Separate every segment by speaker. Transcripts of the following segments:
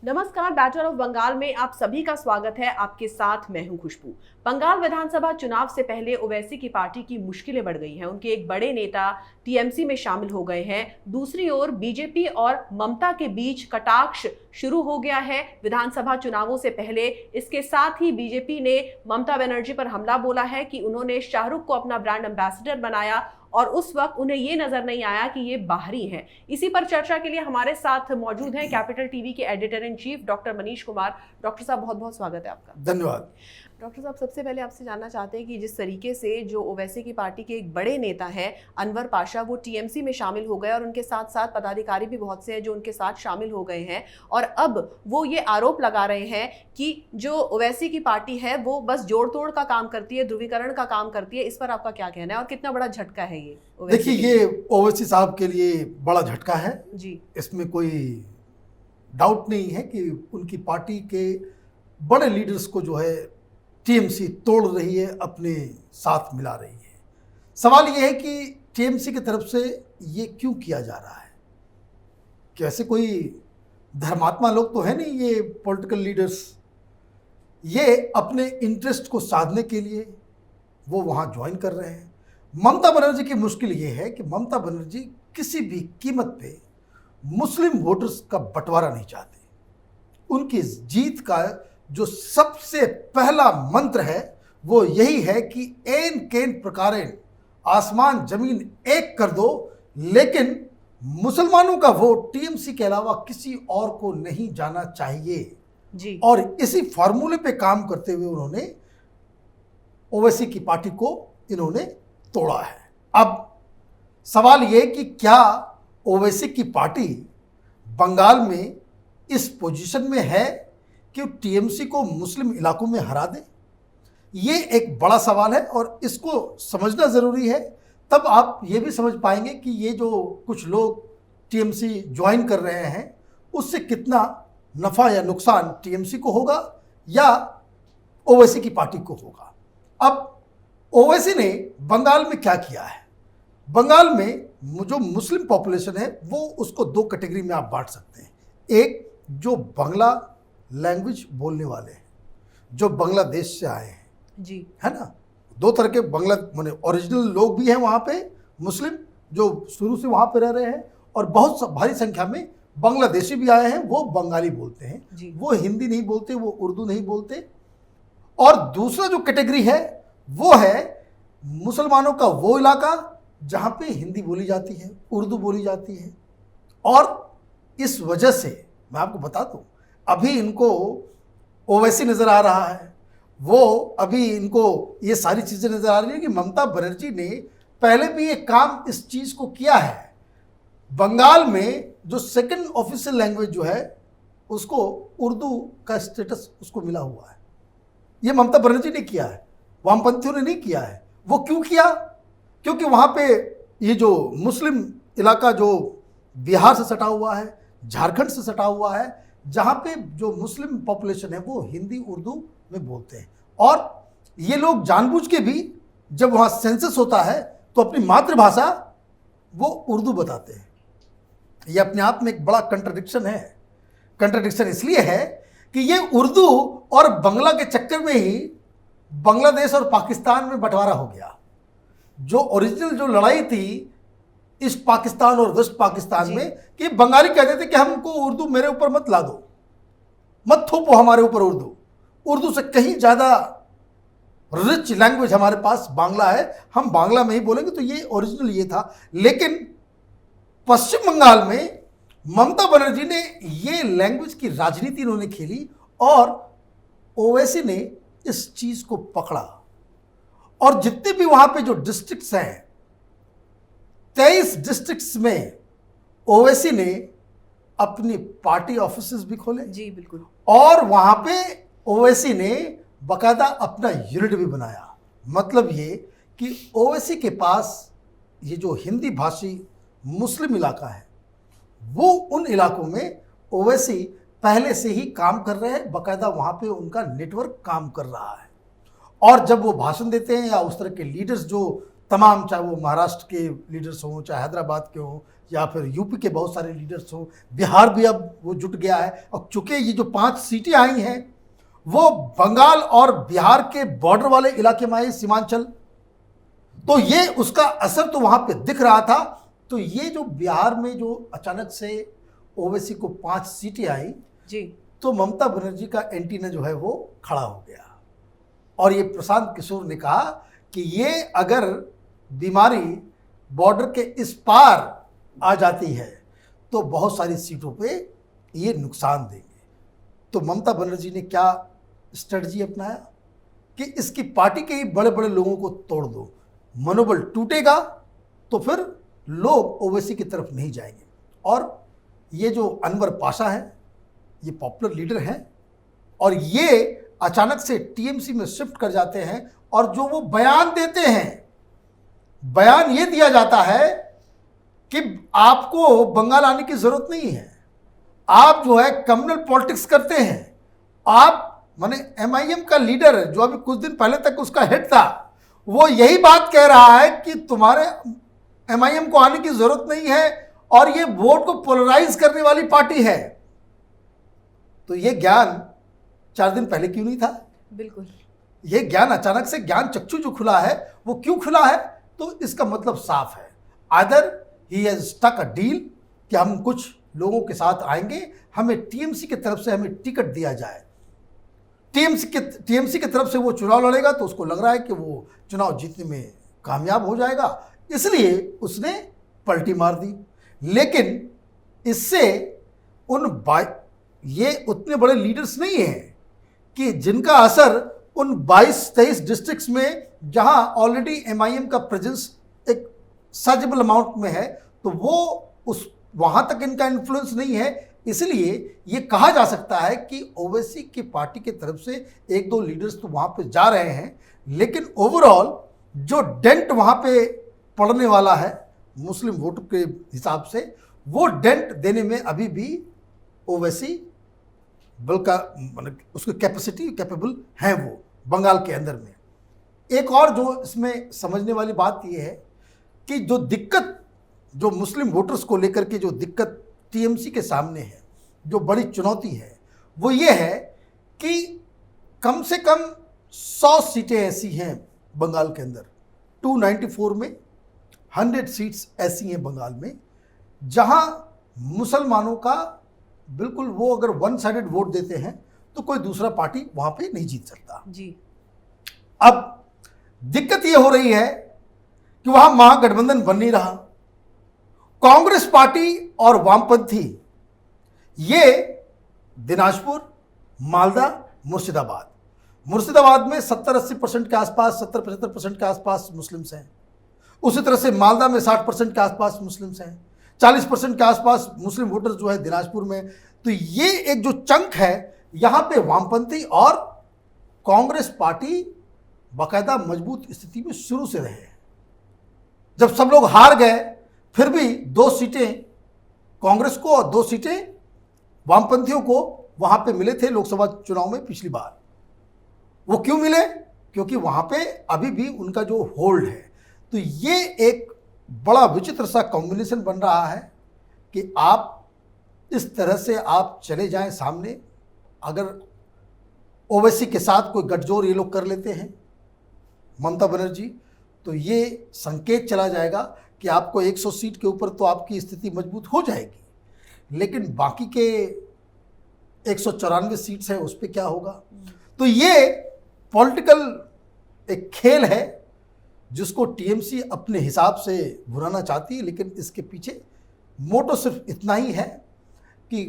Speaker 1: नमस्कार, battle of Bengal में आप सभी का स्वागत है। आपके साथ मैं हूं खुशबू। बंगाल विधानसभा चुनाव से पहले ओवैसी की पार्टी की मुश्किलें बढ़ गई हैं। उनके एक बड़े नेता टीएमसी में शामिल हो गए हैं। दूसरी ओर बीजेपी और ममता के बीच कटाक्ष शुरू हो गया है विधानसभा चुनावों से पहले। इसके साथ ही बीजेपी ने ममता बनर्जी पर हमला बोला है कि उन्होंने शाहरुख को अपना ब्रांड एम्बेसडर बनाया और उस वक्त उन्हें ये नजर नहीं आया कि ये बाहरी हैं। इसी पर चर्चा के लिए हमारे साथ मौजूद हैं कैपिटल टीवी के editor in chief doctor Manish Kumar. Doctor साहब, बहुत बहुत स्वागत है आपका।
Speaker 2: धन्यवाद।
Speaker 1: डॉक्टर साहब, सबसे पहले आपसे जानना चाहते हैं कि जिस तरीके से जो ओवैसी की पार्टी के एक बड़े नेता हैं अनवर पाशा, वो टीएमसी में शामिल हो गए और उनके साथ साथ पदाधिकारी भी बहुत से हैं जो उनके साथ शामिल हो गए हैं, और अब वो ये आरोप लगा रहे हैं कि जो ओवैसी की पार्टी है वो बस जोड़ तोड़ का काम करती है, ध्रुवीकरण का काम करती है। इस पर आपका क्या कहना है और कितना बड़ा झटका है ये?
Speaker 2: देखिए, ये ओवैसी साहब के लिए बड़ा झटका है
Speaker 1: जी।
Speaker 2: इसमें कोई डाउट नहीं है कि उनकी पार्टी के बड़े लीडर्स को जो है टीएमसी तोड़ रही है, अपने साथ मिला रही है। सवाल ये है कि टीएमसी की तरफ से ये क्यों किया जा रहा है? कि ऐसे कोई धर्मात्मा लोग तो है नहीं ये पॉलिटिकल लीडर्स। ये अपने इंटरेस्ट को साधने के लिए वो वहाँ ज्वाइन कर रहे हैं। ममता बनर्जी की मुश्किल ये है कि ममता बनर्जी किसी भी कीमत पे मुस्लिम वोटर्स का बंटवारा नहीं चाहते। उनकी जीत का जो सबसे पहला मंत्र है वो यही है कि एन केन प्रकारेण आसमान जमीन एक कर दो, लेकिन मुसलमानों का वोट टीएमसी के अलावा किसी और को नहीं जाना चाहिए
Speaker 1: जी।
Speaker 2: और इसी फार्मूले पे काम करते हुए उन्होंने ओवैसी की पार्टी को इन्होंने तोड़ा है। अब सवाल ये कि क्या ओवैसी की पार्टी बंगाल में इस पोजीशन में है कि टीएमसी को मुस्लिम इलाकों में हरा दे? ये एक बड़ा सवाल है और इसको समझना ज़रूरी है। तब आप ये भी समझ पाएंगे कि ये जो कुछ लोग टीएमसी ज्वाइन कर रहे हैं उससे कितना नफ़ा या नुकसान टीएमसी को होगा या ओवैसी की पार्टी को होगा। अब ओवैसी ने बंगाल में क्या किया है? बंगाल में जो मुस्लिम पॉपुलेशन है वो उसको दो कैटेगरी में आप बांट सकते हैं। एक जो बांग्ला लैंग्वेज बोलने वाले हैं, जो बांग्लादेश से आए हैं,
Speaker 1: जी,
Speaker 2: है ना। दो तरह के बांग्ला माने ओरिजिनल लोग भी हैं वहाँ पे, मुस्लिम जो शुरू से वहाँ पे रह रहे हैं, और बहुत भारी संख्या में बांग्लादेशी भी आए हैं। वो बंगाली बोलते हैं, वो हिंदी नहीं बोलते, वो उर्दू नहीं बोलते। और दूसरा जो कैटेगरी है वो है मुसलमानों का वो इलाका जहाँ पे हिंदी बोली जाती है, उर्दू बोली जाती है। और इस वजह से मैं आपको बता दूँ, अभी इनको ओवैसी नज़र आ रहा है, वो अभी इनको ये सारी चीज़ें नज़र आ रही है कि ममता बनर्जी ने पहले भी एक काम इस चीज़ को किया है। बंगाल में जो सेकंड ऑफिशियल लैंग्वेज जो है उसको उर्दू का स्टेटस उसको मिला हुआ है। ये ममता बनर्जी ने किया है, वामपंथियों ने नहीं किया है। वो क्यों किया? क्योंकि वहाँ पे ये जो मुस्लिम इलाका जो बिहार से सटा हुआ है, झारखंड से सटा हुआ है, जहाँ पे जो मुस्लिम पॉपुलेशन है वो हिंदी उर्दू में बोलते हैं। और ये लोग जानबूझ के भी जब वहाँ सेंसस होता है तो अपनी मातृभाषा वो उर्दू बताते हैं। ये अपने आप में एक बड़ा कंट्रडिक्शन है। कंट्रडिक्शन इसलिए है कि ये उर्दू और बंगला के चक्कर में ही बांग्लादेश और पाकिस्तान में बंटवारा हो गया। जो ओरिजिनल जो लड़ाई थी ईस्ट पाकिस्तान और वेस्ट पाकिस्तान में, कि बंगाली कहते थे कि हमको उर्दू मेरे ऊपर मत ला दो, मत थोपो हमारे ऊपर उर्दू। उर्दू से कहीं ज़्यादा रिच लैंग्वेज हमारे पास बांग्ला है, हम बांग्ला में ही बोलेंगे। तो ये ओरिजिनल ये था। लेकिन पश्चिम बंगाल में ममता बनर्जी ने ये लैंग्वेज की राजनीति इन्होंने खेली और ओवैसी ने इस चीज़ को पकड़ा। और जितने भी वहाँ पे जो डिस्ट्रिक्ट्स हैं, 23 डिस्ट्रिक्ट्स में ओवैसी ने अपनी पार्टी ऑफिसेज भी खोले।
Speaker 1: जी बिल्कुल।
Speaker 2: और वहाँ पे ओवैसी ने बाकायदा अपना यूनिट भी बनाया। मतलब ये कि ओवैसी के पास ये जो हिंदी भाषी मुस्लिम इलाका है वो उन इलाकों में ओवैसी पहले से ही काम कर रहे हैं। बाकायदा वहाँ पे उनका नेटवर्क काम कर रहा है। और जब वो भाषण देते हैं या उस तरह के लीडर्स जो तमाम, चाहे वो महाराष्ट्र के लीडर्स हों, चाहे हैदराबाद के हों, या फिर यूपी के बहुत सारे लीडर्स हो, बिहार भी अब वो जुट गया है। और चूंकि ये जो 5 सीटें आई हैं वो बंगाल और बिहार के बॉर्डर वाले इलाके में आई, सीमांचल, तो ये उसका असर तो वहां पे दिख रहा था। तो ये जो बिहार में जो अचानक से ओवैसी को 5 सीटें आई
Speaker 1: जी,
Speaker 2: तो ममता बनर्जी का एंटीना जो है वो खड़ा हो गया। और ये प्रशांत किशोर ने कहा कि ये अगर बीमारी बॉर्डर के इस पार आ जाती है तो बहुत सारी सीटों पे ये नुकसान देंगे। तो ममता बनर्जी ने क्या स्ट्रेटजी अपनाया कि इसकी पार्टी के ही बड़े बड़े लोगों को तोड़ दो, मनोबल टूटेगा तो फिर लोग ओवैसी की तरफ नहीं जाएंगे। और ये जो अनवर पाशा है ये पॉपुलर लीडर हैं और ये अचानक से टीएमसी में शिफ्ट कर जाते हैं और जो वो बयान देते हैं, बयान ये दिया जाता है कि आपको बंगाल आने की जरूरत नहीं है, आप जो है कम्युनल पॉलिटिक्स करते हैं। आप माने एमआईएम का लीडर जो अभी कुछ दिन पहले तक उसका हेड था वो यही बात कह रहा है कि तुम्हारे एमआईएम को आने की जरूरत नहीं है और ये वोट को पोलराइज करने वाली पार्टी है। तो ये ज्ञान 4 दिन पहले क्यों नहीं था?
Speaker 1: बिल्कुल,
Speaker 2: ये ज्ञान अचानक से ज्ञान चक्षु जो खुला है वो क्यों खुला है? तो इसका मतलब साफ है, आदर ही हैज स्टक अ डील कि हम कुछ लोगों के साथ आएंगे, हमें टीएमसी की तरफ से हमें टिकट दिया जाए। टीएमसी की तरफ से वो चुनाव लड़ेगा तो उसको लग रहा है कि वो चुनाव जीतने में कामयाब हो जाएगा, इसलिए उसने पलटी मार दी। लेकिन इससे ये उतने बड़े लीडर्स नहीं हैं कि जिनका असर उन 22-23 डिस्ट्रिक्ट्स में जहां ऑलरेडी एमआईएम का प्रेजेंस एक साइजेबल अमाउंट में है, तो वो उस वहां तक इनका इन्फ्लुएंस नहीं है। इसलिए ये कहा जा सकता है कि ओवैसी की पार्टी की तरफ से 1-2 लीडर्स तो वहां पे जा रहे हैं, लेकिन ओवरऑल जो डेंट वहां पे पड़ने वाला है मुस्लिम वोट के हिसाब से, वो डेंट देने में अभी भी ओवैसी बल्कि मतलब उसकी कैपेबल है वो बंगाल के अंदर में। एक और जो इसमें समझने वाली बात ये है कि जो दिक्कत जो मुस्लिम वोटर्स को लेकर के जो दिक्कत टीएमसी के सामने है, जो बड़ी चुनौती है, वो ये है कि कम से कम 100 सीटें ऐसी हैं बंगाल के अंदर, 294 में 100 सीट्स ऐसी हैं बंगाल में जहां मुसलमानों का बिल्कुल वो अगर वन साइडेड वोट देते हैं तो कोई दूसरा पार्टी वहां पे नहीं जीत सकता
Speaker 1: जी।
Speaker 2: अब दिक्कत ये हो रही है कि वहां महागठबंधन बन नहीं रहा। कांग्रेस पार्टी और वामपंथी ये दिनाजपुर, मालदा, मुर्शिदाबाद में 70-80% के आसपास, 70-75% के आसपास मुस्लिम्स हैं। उसी तरह से मालदा में 60% के आसपास मुस्लिम्स हैं, 40% के आसपास मुस्लिम वोटर्स जो है दिनाजपुर में। तो ये एक जो चंक है यहां पे वामपंथी और कांग्रेस पार्टी बाकायदा मजबूत स्थिति में शुरू से रहे हैं। जब सब लोग हार गए फिर भी 2 सीटें कांग्रेस को और 2 सीटें वामपंथियों को वहां पे मिले थे लोकसभा चुनाव में पिछली बार। वो क्यों मिले? क्योंकि वहां पे अभी भी उनका जो होल्ड है। तो ये एक बड़ा विचित्र सा कॉम्बिनेशन बन रहा है कि आप इस तरह से आप चले जाएं सामने, अगर ओवैसी के साथ कोई गठजोड़ ये लोग कर लेते हैं ममता बनर्जी, तो ये संकेत चला जाएगा कि आपको 100 सीट के ऊपर तो आपकी स्थिति मजबूत हो जाएगी, लेकिन बाकी के 194 सीट्स हैं उस पर क्या होगा। तो ये पॉलिटिकल एक खेल है जिसको टीएमसी अपने हिसाब से भुनाना चाहती है, लेकिन इसके पीछे मोटो सिर्फ इतना ही है कि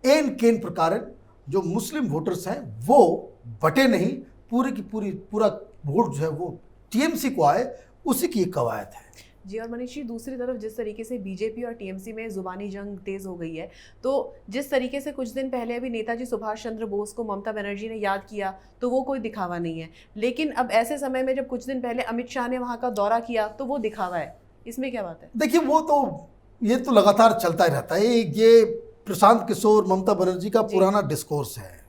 Speaker 2: एन केन प्रकार जो मुस्लिम वोटर्स हैं वो बटे नहीं, पूरी की पूरा वोट जो है वो टीएमसी को आए, उसी की एक कवायद है
Speaker 1: जी। और मनीष जी, दूसरी तरफ जिस तरीके से बीजेपी और टीएमसी में जुबानी जंग तेज हो गई है, तो जिस तरीके से कुछ दिन पहले अभी नेताजी सुभाष चंद्र बोस को ममता बनर्जी ने याद किया तो वो कोई दिखावा नहीं है, लेकिन अब ऐसे समय में जब कुछ दिन पहले अमित शाह ने वहाँ का दौरा किया तो वो दिखावा है, इसमें क्या बात है?
Speaker 2: देखिए, वो तो ये तो लगातार चलता ही रहता है। ये प्रशांत किशोर ममता बनर्जी का पुराना डिस्कोर्स है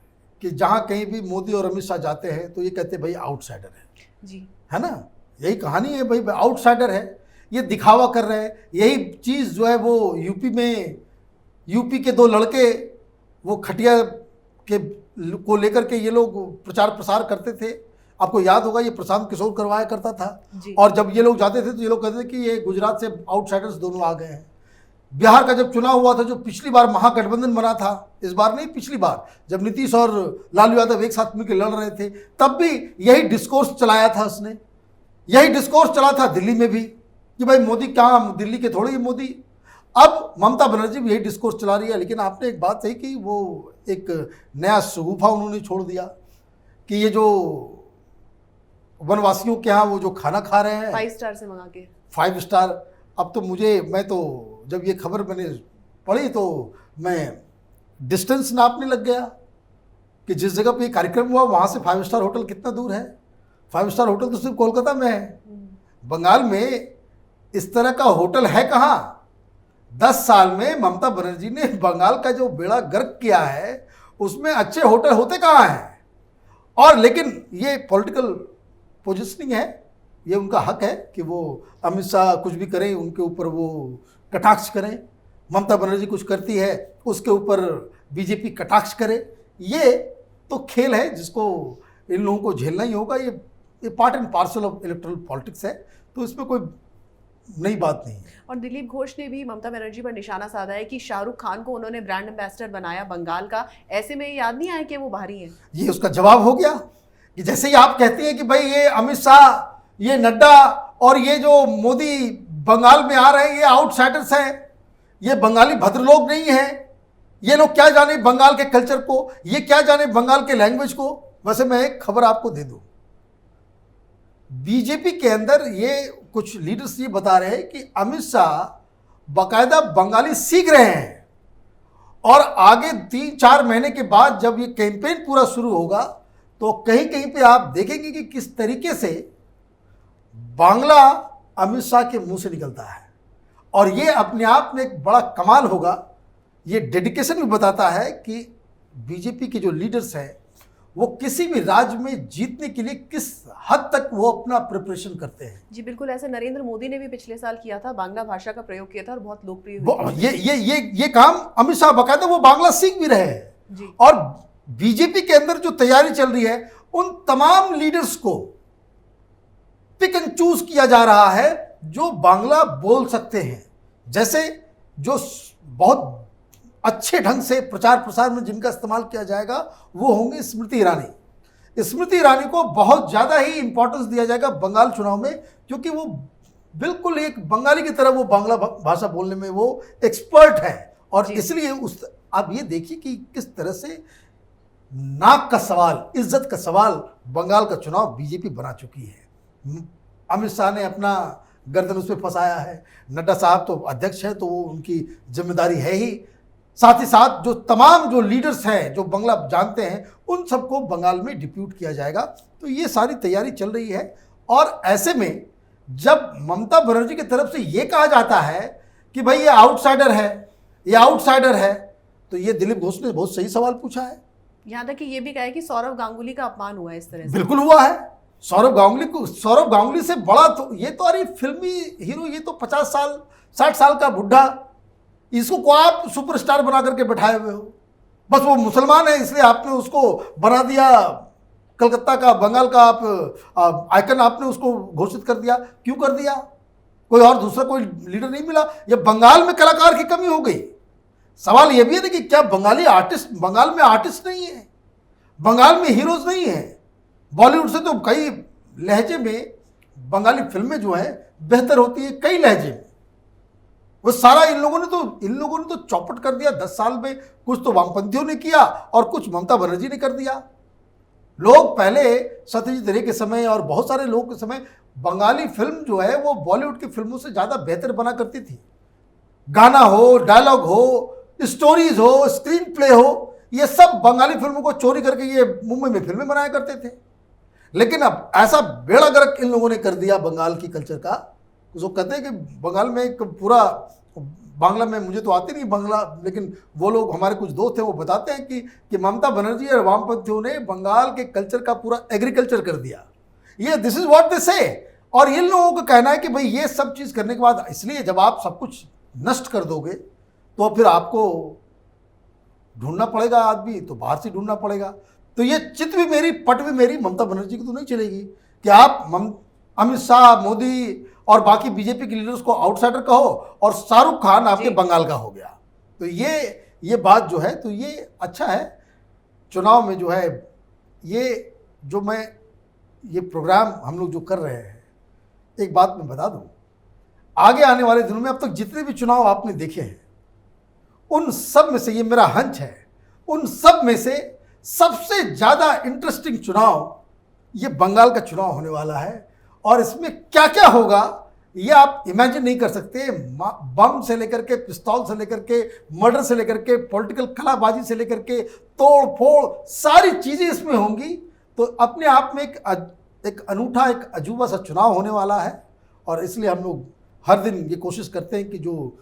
Speaker 2: कि जहाँ कहीं भी मोदी और अमित शाह जाते हैं तो ये कहते हैं भाई आउटसाइडर है
Speaker 1: जी,
Speaker 2: है ना, यही कहानी है भाई, आउटसाइडर है। ये दिखावा कर रहे हैं। यही चीज़ जो है वो यूपी के दो लड़के वो खटिया के को लेकर के ये लोग प्रचार प्रसार करते थे। आपको याद होगा, ये प्रशांत किशोर करवाया करता था। और जब ये लोग जाते थे तो ये लोग कहते थे कि ये गुजरात से आउटसाइडर्स दोनों आ गए हैं। बिहार का जब चुनाव हुआ था, जो पिछली बार महागठबंधन बना था, इस बार नहीं पिछली बार, जब नीतीश और लालू यादव एक साथ मिलकर लड़ रहे थे, तब भी यही डिस्कोर्स चलाया था उसने। यही डिस्कोर्स चला था दिल्ली में भी कि भाई मोदी क्या, दिल्ली के थोड़े ही मोदी। अब ममता बनर्जी भी यही डिस्कोर्स चला रही है। लेकिन आपने एक बात कही कि वो एक नया शगुफा उन्होंने छोड़ दिया कि ये जो वनवासियों के यहाँ वो जो खाना खा रहे हैं
Speaker 1: 5 स्टार से मंगा के,
Speaker 2: 5 स्टार। अब तो मैं तो जब ये खबर मैंने पढ़ी तो मैं डिस्टेंस नापने लग गया कि जिस जगह पे ये कार्यक्रम हुआ वहाँ से 5 स्टार होटल कितना दूर है। 5 स्टार होटल तो सिर्फ कोलकाता में है, बंगाल में इस तरह का होटल है कहाँ। 10 साल में ममता बनर्जी ने बंगाल का जो बेड़ा गर्क किया है उसमें अच्छे होटल होते कहाँ हैं। और लेकिन ये पॉलिटिकल पोजिशनिंग है, ये उनका हक है कि वो अमित शाह कुछ भी करें उनके ऊपर वो कटाक्ष करें। ममता बनर्जी कुछ करती है उसके ऊपर बीजेपी कटाक्ष करे। ये तो खेल है जिसको इन लोगों को झेलना ही होगा। ये part and parcel of electoral politics है, तो इसमें कोई नई बात नहीं है।
Speaker 1: और दिलीप घोष ने भी ममता बनर्जी पर निशाना साधा है कि शाहरुख खान को उन्होंने ब्रांड एम्बेसडर बनाया बंगाल का, ऐसे में याद नहीं आया कि वो बाहरी हैं। ये
Speaker 2: उसका जवाब हो गया कि जैसे ही आप कहती हैं कि भाई ये अमित शाह, ये नड्डा और ये जो मोदी बंगाल में आ रहे हैं ये आउटसाइडर्स हैं, ये बंगाली भद्रलोक नहीं है, ये लोग क्या जाने बंगाल के कल्चर को, ये क्या जाने बंगाल के लैंग्वेज को। वैसे मैं एक खबर आपको दे दूं, बीजेपी के अंदर ये कुछ लीडर्स ये बता रहे हैं कि अमित शाह बाकायदा बंगाली सीख रहे हैं और आगे 3-4 महीने के बाद जब ये कैंपेन पूरा शुरू होगा तो कहीं कहीं पे आप देखेंगे कि किस तरीके से बांग्ला अमित शाह के मुंह से निकलता है। और ये अपने आप में एक बड़ा कमाल होगा। ये डेडिकेशन भी बताता है कि बीजेपी के जो लीडर्स हैं वो किसी भी राज्य में जीतने के लिए किस हद तक वो अपना प्रिपरेशन करते हैं।
Speaker 1: जी बिल्कुल, ऐसे नरेंद्र मोदी ने भी पिछले साल किया था, बांग्ला भाषा का प्रयोग किया था और बहुत लोकप्रिय हुआ।
Speaker 2: ये काम अमित शाह बकायदा वो बांग्ला सीख भी रहे हैं। और बीजेपी के अंदर जो तैयारी चल रही है उन तमाम लीडर्स को पिक एंड चूज किया जा रहा है जो बांग्ला बोल सकते हैं। जैसे जो बहुत अच्छे ढंग से प्रचार प्रसार में जिनका इस्तेमाल किया जाएगा वो होंगे स्मृति ईरानी। स्मृति ईरानी को बहुत ज़्यादा ही इंपॉर्टेंस दिया जाएगा बंगाल चुनाव में, क्योंकि वो बिल्कुल एक बंगाली की तरह वो बांग्ला भाषा बोलने में वो एक्सपर्ट है। और इसलिए आप ये देखिए कि किस तरह से नाक का सवाल, इज्जत का सवाल बंगाल का चुनाव बीजेपी बना चुकी है। अमित शाह ने अपना गर्दन उस पर फंसाया है, नड्डा साहब तो अध्यक्ष है तो वो उनकी जिम्मेदारी है ही। साथ ही साथ जो तमाम जो लीडर्स हैं जो बंगला जानते हैं उन सबको बंगाल में डिप्यूट किया जाएगा। तो ये सारी तैयारी चल रही है। और ऐसे में जब ममता बनर्जी की तरफ से ये कहा जाता है कि भाई ये आउटसाइडर है, ये आउटसाइडर है, तो ये दिलीप घोष ने बहुत सही सवाल पूछा है।
Speaker 1: यहाँ तक कि ये भी कहा है कि सौरव गांगुली का अपमान हुआ है इस तरह से।
Speaker 2: बिल्कुल हुआ है। सौरव गांगुली से बड़ा तो ये तो अरे फिल्मी हीरो, ये तो 50 साल 60 साल का बुढ़ा, इसको को आप सुपरस्टार बना करके बैठाए हुए हो। बस वो मुसलमान है इसलिए आपने उसको बना दिया कलकत्ता का, बंगाल का आप आइकन आपने उसको घोषित कर दिया। क्यों कर दिया? कोई और दूसरा कोई लीडर नहीं मिला? ये बंगाल में कलाकार की कमी हो गई। सवाल ये भी है ना कि क्या बंगाली आर्टिस्ट, बंगाल में आर्टिस्ट नहीं है, बंगाल में हीरोज नहीं है। बॉलीवुड से तो कई लहजे में बंगाली फिल्में जो हैं बेहतर होती है, कई लहजे में। वो सारा इन लोगों ने तो चौपट कर दिया 10 साल में। कुछ तो वामपंथियों ने किया और कुछ ममता बनर्जी ने कर दिया। लोग पहले सत्यजीत रे के समय और बहुत सारे लोगों के समय बंगाली फिल्म जो है वो बॉलीवुड की फिल्मों से ज़्यादा बेहतर बना करती थी। गाना हो, डायलॉग हो, स्टोरीज हो, स्क्रीन प्ले हो, ये सब बंगाली फिल्मों को चोरी करके ये मुंबई में फिल्में बनाया करते थे। लेकिन अब ऐसा बेड़ा गर्क इन लोगों ने कर दिया बंगाल की कल्चर का। उसको कहते हैं कि बंगाल में एक पूरा, बांग्ला में मुझे तो आती नहीं बांग्ला, लेकिन वो लोग हमारे कुछ दोस्त हैं वो बताते हैं कि ममता बनर्जी और वामपंथियों ने बंगाल के कल्चर का पूरा एग्रीकल्चर कर दिया। ये दिस इज व्हाट दे से। और इन लोगों का कहना है कि भाई ये सब चीज़ करने के बाद, इसलिए जब आप सब कुछ नष्ट कर दोगे तो फिर आपको ढूंढना पड़ेगा आदमी, तो बाहर से ढूंढना पड़ेगा। तो ये चित भी मेरी पट भी मेरी ममता बनर्जी की तो नहीं चलेगी कि आप अमित शाह, मोदी और बाकी बीजेपी के लीडर्स को आउटसाइडर कहो और शाहरुख खान आपके बंगाल का हो गया। तो ये बात जो है, तो ये अच्छा है चुनाव में जो है, ये प्रोग्राम हम लोग जो कर रहे हैं, एक बात मैं बता दूं, आगे आने वाले दिनों में अब तक जितने भी चुनाव आपने देखे हैं उन सब में से, ये मेरा हंच है, उन सब में से सबसे ज़्यादा इंटरेस्टिंग चुनाव ये बंगाल का चुनाव होने वाला है। और इसमें क्या क्या होगा ये आप इमेजिन नहीं कर सकते। बम से लेकर के, पिस्तौल से लेकर के, मर्डर से लेकर के, पॉलिटिकल कलाबाजी से लेकर के, तोड़ फोड़, सारी चीज़ें इसमें होंगी। तो अपने आप में एक अनूठा, एक अजूबा सा चुनाव होने वाला है। और इसलिए हम लोग हर दिन ये कोशिश करते हैं कि जो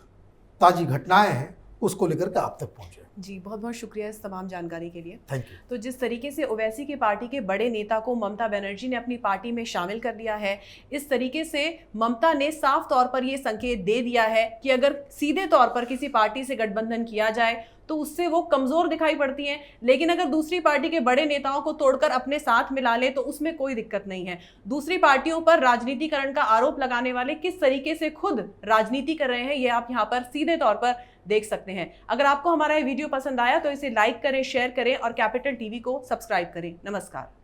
Speaker 2: ताज़ी घटनाएं हैं उसको लेकर के आप तक पहुँचे।
Speaker 1: जी, बहुत बहुत शुक्रिया इस तमाम जानकारी के लिए।
Speaker 2: Thank you.
Speaker 1: तो जिस तरीके से ओवैसी की पार्टी के बड़े नेता को ममता बनर्जी ने अपनी पार्टी में शामिल कर लिया है, इस तरीके से ममता ने साफ तौर पर यह संकेत दे दिया है कि अगर सीधे तौर पर किसी पार्टी से गठबंधन किया जाए तो उससे वो कमजोर दिखाई पड़ती हैं, लेकिन अगर दूसरी पार्टी के बड़े नेताओं को तोड़कर अपने साथ मिला ले तो उसमें कोई दिक्कत नहीं है। दूसरी पार्टियों पर राजनीतिकरण का आरोप लगाने वाले किस तरीके से खुद राजनीति कर रहे हैं, ये आप यहाँ पर सीधे तौर पर देख सकते हैं। अगर आपको हमारा ये वीडियो पसंद आया तो इसे लाइक करें, शेयर करें और कैपिटल टीवी को सब्सक्राइब करें। नमस्कार।